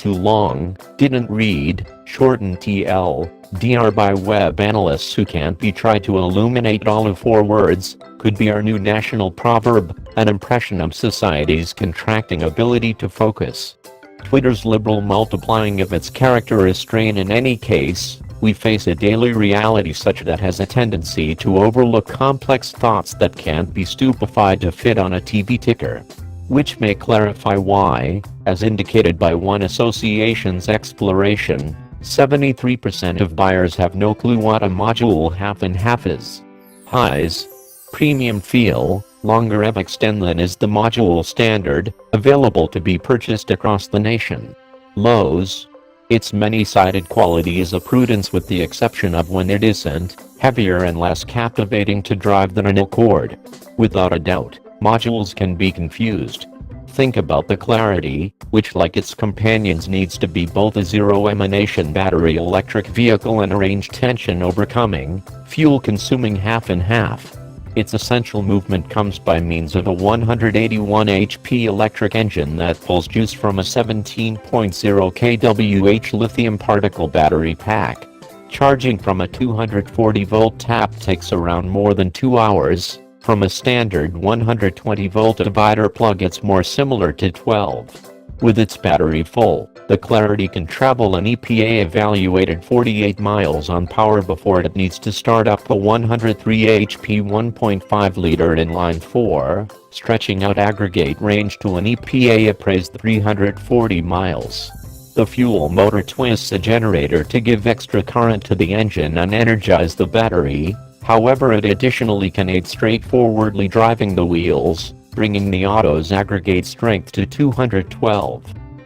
too long, didn't read, shortened TLDR by web analysts who can't be tried to illuminate all of 4 words, could be our new national proverb, an impression of society's contracting ability to focus. Twitter's liberal multiplying of its character restraint. In any case, we face a daily reality such that has a tendency to overlook complex thoughts that can't be stupefied to fit on a TV ticker. Which may clarify why, as indicated by one association's exploration, 73% of buyers have no clue what a module half and half is. Highs: premium feel, longer EV extend than is the module standard, available to be purchased across the nation. Lows: its many-sided quality is a prudence with the exception of when it isn't, heavier and less captivating to drive than an Accord. Without a doubt, modules can be confused. Think about the Clarity, which like its companions needs to be both a zero-emission battery electric vehicle and a range tension overcoming, fuel-consuming half and half. Its essential movement comes by means of a 181 HP electric engine that pulls juice from a 17.0 kWh lithium particle battery pack. Charging from a 240-volt tap takes around more than 2 hours. From a standard 120-volt divider plug, it's more similar to 12. With its battery full, the Clarity can travel an EPA-evaluated 48 miles on power before it needs to start up a 103 HP 1.5-liter inline-4, stretching out aggregate range to an EPA-appraised 340 miles. The fuel motor twists a generator to give extra current to the engine and energize the battery. However, it additionally can aid straightforwardly driving the wheels, bringing the auto's aggregate strength to 212.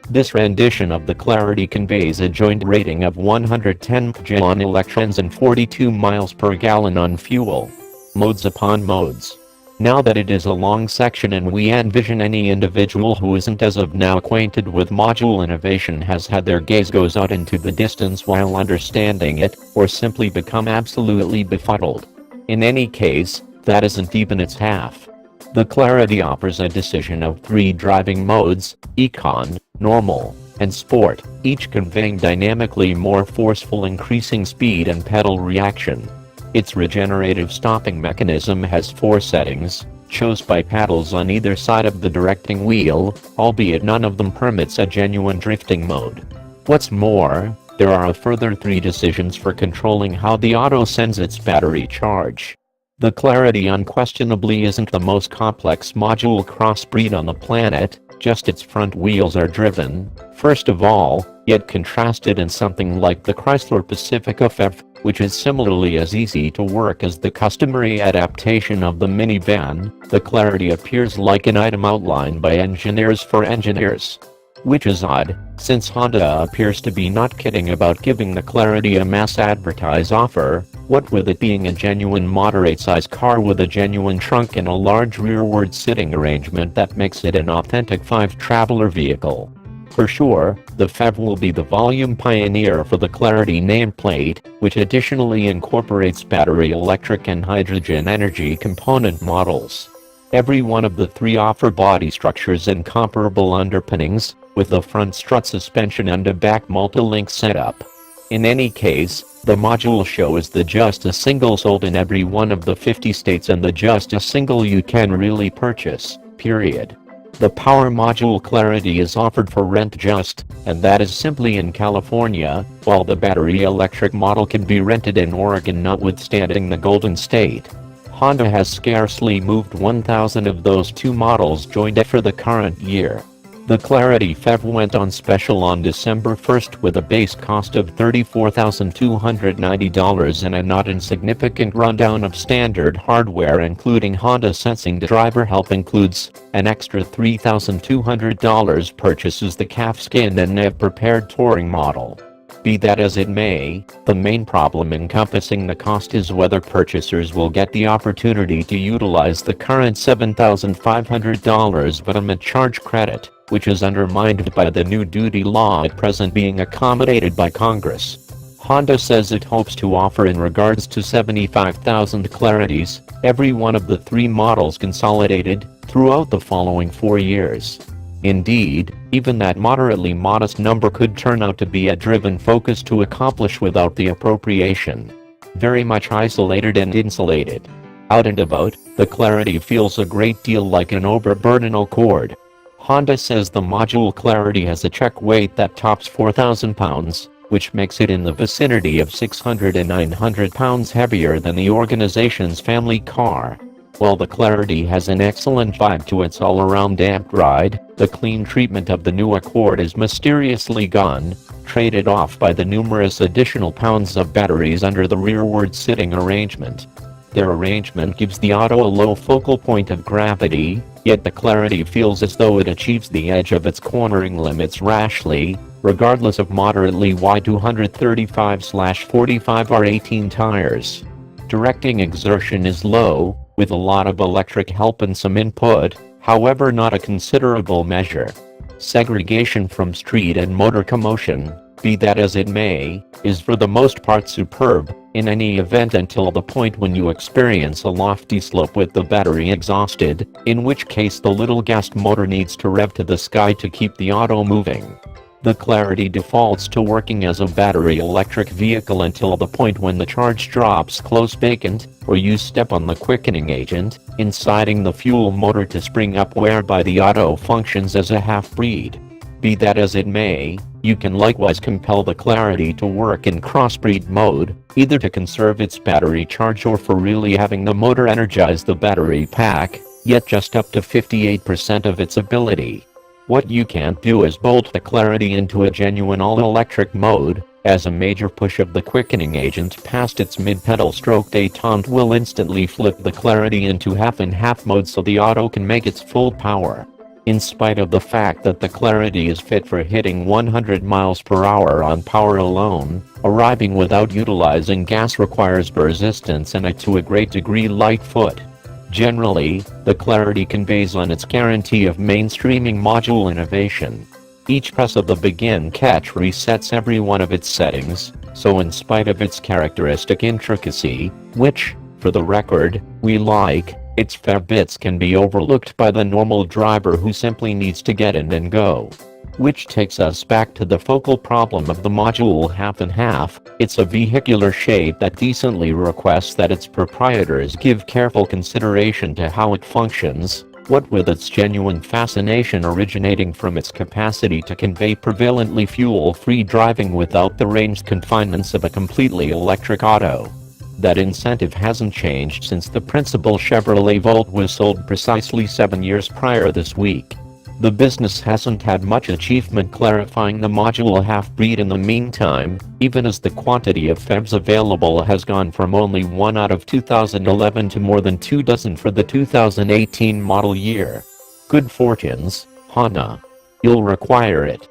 This rendition of the Clarity conveys a joint rating of 110 MPGe on electrons and 42 miles per gallon on fuel. Modes upon modes. Now that it is a long section and we envision any individual who isn't as of now acquainted with module innovation has had their gaze goes out into the distance while understanding it, or simply become absolutely befuddled. In any case, that isn't even its half. The Clarity offers a decision of 3 driving modes: Econ, Normal, and Sport, each conveying dynamically more forceful increasing speed and pedal reaction. Its regenerative stopping mechanism has 4 settings, chose by paddles on either side of the directing wheel, albeit none of them permits a genuine drifting mode. What's more, there are a further 3 decisions for controlling how the auto sends its battery charge. The Clarity unquestionably isn't the most complex module crossbreed on the planet, just its front wheels are driven, first of all, yet contrasted in something like the Chrysler Pacifica FF, which is similarly as easy to work as the customary adaptation of the minivan. The Clarity appears like an item outlined by engineers for engineers. Which is odd, since Honda appears to be not kidding about giving the Clarity a mass advertise offer, what with it being a genuine moderate-sized car with a genuine trunk and a large rearward sitting arrangement that makes it an authentic 5-traveler vehicle. For sure, the FEV will be the volume pioneer for the Clarity nameplate, which additionally incorporates battery electric and hydrogen energy component models. Every one of the 3 offer body structures and comparable underpinnings, with a front strut suspension and a back multi-link setup. In any case, the module show is the just a single sold in every one of the 50 states and the just a single you can really purchase, period. The power module Clarity is offered for rent just, and that is simply in California, while the battery electric model can be rented in Oregon notwithstanding the Golden State. Honda has scarcely moved 1,000 of those 2 models joined for the current year. The Clarity FEV went on special on December 1st with a base cost of $34,290 and a not insignificant rundown of standard hardware including Honda Sensing. Driver help includes an extra $3,200 purchases the calfskin and NEV prepared touring model. Be that as it may, the main problem encompassing the cost is whether purchasers will get the opportunity to utilize the current $7,500 Veteran Charge credit, which is undermined by the new duty law at present being accommodated by Congress. Honda says it hopes to offer in regards to 75,000 Clarities, every one of the 3 models consolidated, throughout the following 4 years. Indeed, even that moderately modest number could turn out to be a driven focus to accomplish without the appropriation. Very much isolated and insulated. Out and about, the Clarity feels a great deal like an overburdened cord. Honda says the module Clarity has a check weight that tops 4,000 pounds, which makes it in the vicinity of 600 and 900 pounds heavier than the organization's family car. While the Clarity has an excellent vibe to its all-around damp ride, the clean treatment of the new Accord is mysteriously gone, traded off by the numerous additional pounds of batteries under the rearward sitting arrangement. Their arrangement gives the auto a low focal point of gravity, yet the Clarity feels as though it achieves the edge of its cornering limits rashly, regardless of moderately wide 235/45 tires. Directing exertion is low, with a lot of electric help and some input, however not a considerable measure. Segregation from street and motor commotion, be that as it may, is for the most part superb, in any event until the point when you experience a lofty slope with the battery exhausted, in which case the little gas motor needs to rev to the sky to keep the auto moving. The Clarity defaults to working as a battery electric vehicle until the point when the charge drops close vacant, or you step on the quickening agent, inciting the fuel motor to spring up, whereby the auto functions as a half-breed. Be that as it may, you can likewise compel the Clarity to work in crossbreed mode, either to conserve its battery charge or for really having the motor energize the battery pack, yet just up to 58% of its ability. What you can't do is bolt the Clarity into a genuine all-electric mode, as a major push of the quickening agent past its mid-pedal stroke détente will instantly flip the Clarity into half-and-half mode so the auto can make its full power. In spite of the fact that the Clarity is fit for hitting 100 miles per hour on power alone, arriving without utilizing gas requires persistence and to a great degree light foot. Generally, the Clarity conveys on its guarantee of mainstreaming module innovation. Each press of the begin catch resets every one of its settings, so in spite of its characteristic intricacy, which, for the record, we like, its fair bits can be overlooked by the normal driver who simply needs to get in and go. Which takes us back to the focal problem of the module half and half. It's a vehicular shape that decently requests that its proprietors give careful consideration to how it functions, what with its genuine fascination originating from its capacity to convey prevalently fuel-free driving without the range confinements of a completely electric auto. That incentive hasn't changed since the principal Chevrolet Volt was sold precisely 7 years prior this week. The business hasn't had much achievement clarifying the module half-breed in the meantime, even as the quantity of PHEVs available has gone from only 1 out of 2011 to more than 2 dozen for the 2018 model year. Good fortunes, Honda. You'll require it.